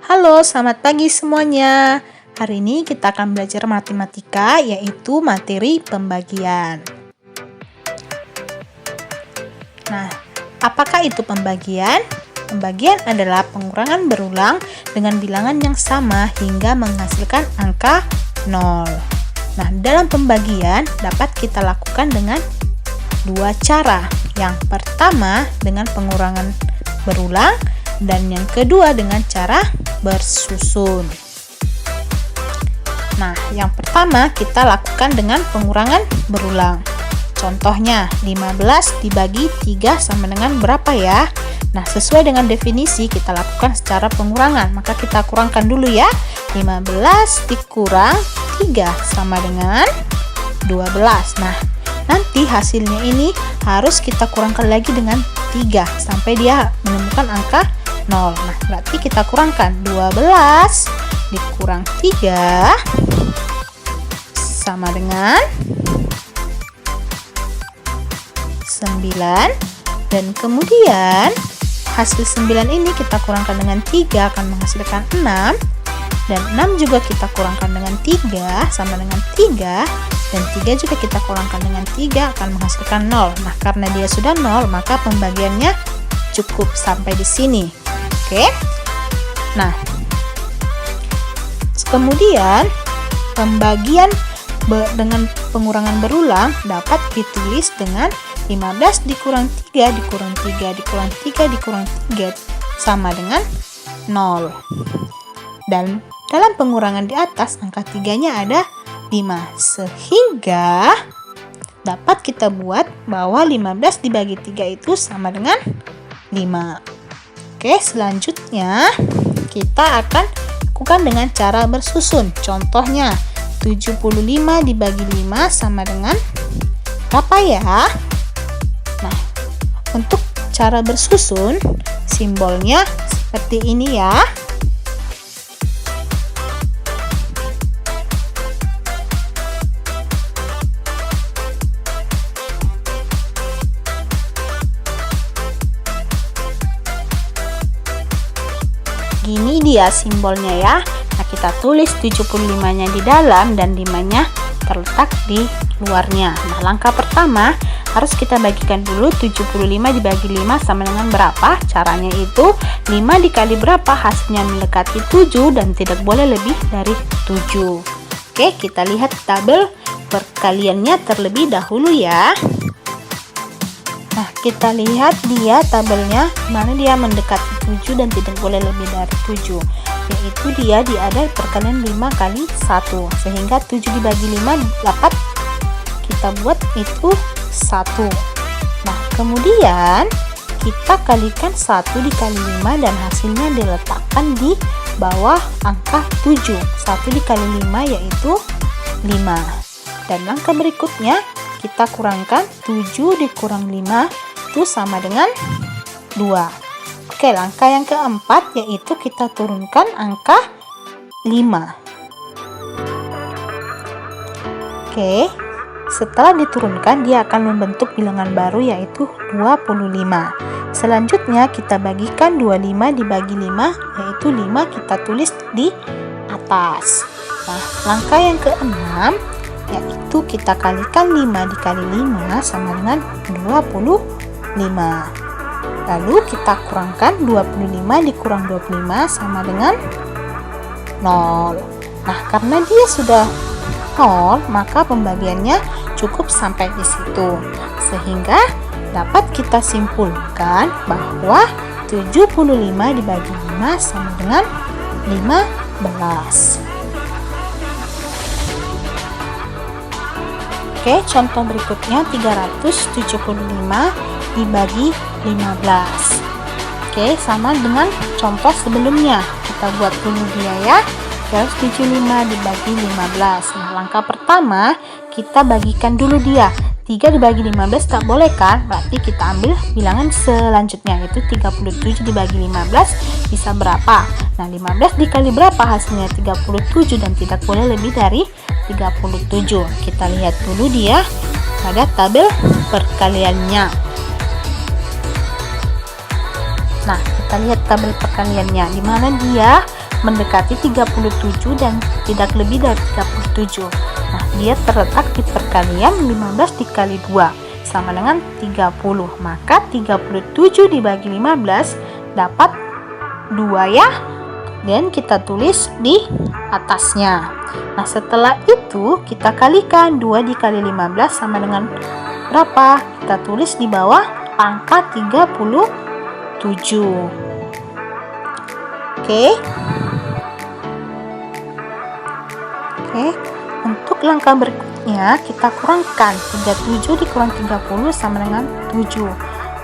Halo, selamat pagi semuanya. Hari ini kita akan belajar matematika, yaitu materi pembagian. Nah, apakah itu pembagian? Pembagian adalah pengurangan berulang dengan bilangan yang sama hingga menghasilkan angka 0. Nah, dalam pembagian dapat kita lakukan dengan dua cara. Yang pertama dengan pengurangan berulang, dan yang kedua dengan cara bersusun. Nah, yang pertama kita lakukan dengan pengurangan berulang. Contohnya, 15 dibagi 3 sama dengan berapa ya? Nah, sesuai dengan definisi kita lakukan secara pengurangan. Maka kita kurangkan dulu ya. 15 dikurang 3 sama dengan 12. Nah, nanti hasilnya ini harus kita kurangkan lagi dengan 3 sampai dia menemukan angka 0. Nah, berarti kita kurangkan 12 dikurang 3 sama dengan 9, dan kemudian hasil 9 ini kita kurangkan dengan 3 akan menghasilkan 6, dan 6 juga kita kurangkan dengan 3 sama dengan 3, dan 3 juga kita kurangkan dengan 3 akan menghasilkan 0. Nah, karena dia sudah 0 maka pembagiannya cukup sampai di sini. Oke. Nah, kemudian pembagian dengan pengurangan berulang dapat ditulis dengan 15 dikurang 3 dikurang 3 dikurang 3 dikurang 3 sama dengan 0. Dan dalam pengurangan di atas angka 3-nya ada 5, sehingga dapat kita buat bahwa 15 dibagi 3 itu sama dengan 5. Oke, selanjutnya kita akan lakukan dengan cara bersusun. Contohnya, 75 dibagi 5 sama dengan berapa ya? Nah, untuk cara bersusun, simbolnya seperti ini ya. Gini dia simbolnya ya. Nah, kita tulis 75-nya di dalam dan 5-nya terletak di luarnya. Nah, langkah pertama harus kita bagikan dulu 75 dibagi 5 sama dengan berapa. Caranya itu 5 dikali berapa hasilnya mendekati 7 dan tidak boleh lebih dari 7. Oke, kita lihat tabel perkaliannya terlebih dahulu ya. Nah, kita lihat dia tabelnya mana dia mendekati 7 dan tidak boleh lebih dari 7, yaitu dia ada perkalian 5 kali 1, sehingga 7 dibagi 5 dapat kita buat itu 1. Nah, kemudian kita kalikan 1 dikali 5 dan hasilnya diletakkan di bawah angka 7. 1 dikali 5 yaitu 5. Dan langkah berikutnya kita kurangkan 7 dikurang 5 itu sama dengan 2. Oke, langkah yang keempat yaitu kita turunkan angka 5. Oke, setelah diturunkan dia akan membentuk bilangan baru yaitu 25. Selanjutnya kita bagikan 25 dibagi 5 yaitu 5 kita tulis di atas. Nah, langkah yang keenam yaitu kita kalikan 5 dikali 5 sama dengan 25. Lalu kita kurangkan 25 dikurang 25 sama dengan 0. Nah, karena dia sudah 0 maka pembagiannya cukup sampai di situ, sehingga dapat kita simpulkan bahwa 75 dibagi 5 sama dengan 15. Oke, contoh berikutnya 375 dibagi 15. Oke, sama dengan contoh sebelumnya. Kita buat dulu dia ya. 375 dibagi 15. Nah, langkah pertama kita bagikan dulu dia. 3 dibagi 15 tak boleh kan? Berarti kita ambil bilangan selanjutnya yaitu 37 dibagi 15 bisa berapa? Nah, 15 dikali berapa hasilnya? 37 dan tidak boleh lebih dari 37. Kita lihat dulu dia pada tabel perkaliannya. Nah, kita lihat tabel perkaliannya di mana dia mendekati 37 dan tidak lebih dari 37. Nah, dia terletak di perkalian 15 dikali 2 sama dengan 30. Maka 37 dibagi 15 dapat 2 ya. Dan kita tulis di atasnya. Nah, setelah itu kita kalikan 2 dikali 15 sama dengan berapa? Kita tulis di bawah angka 37. Oke. Untuk langkah berikutnya kita kurangkan 37 dikurang 30 sama dengan 7.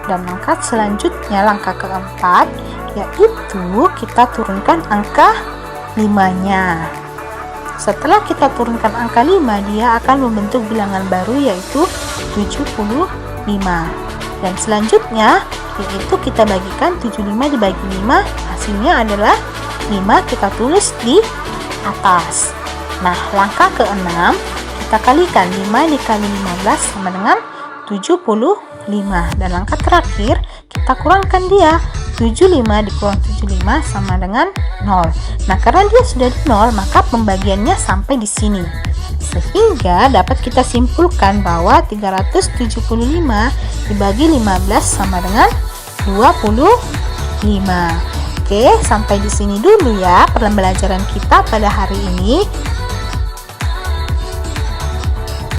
Dan langkah selanjutnya, langkah keempat, yaitu kita turunkan angka 5-nya. Setelah kita turunkan angka 5, dia akan membentuk bilangan baru yaitu 75. Dan selanjutnya yaitu kita bagikan 75 dibagi 5, hasilnya adalah 5, kita tulis di atas. Nah, langkah ke-6, kita kalikan 5 dikali 15 sama dengan 75. Dan langkah terakhir, kita kurangkan dia. 75 dikurang 75 sama dengan 0. Nah, karena dia sudah di 0, maka pembagiannya sampai di sini. Sehingga dapat kita simpulkan bahwa 375 dibagi 15 sama dengan 25. Oke, sampai di sini dulu ya pembelajaran kita pada hari ini.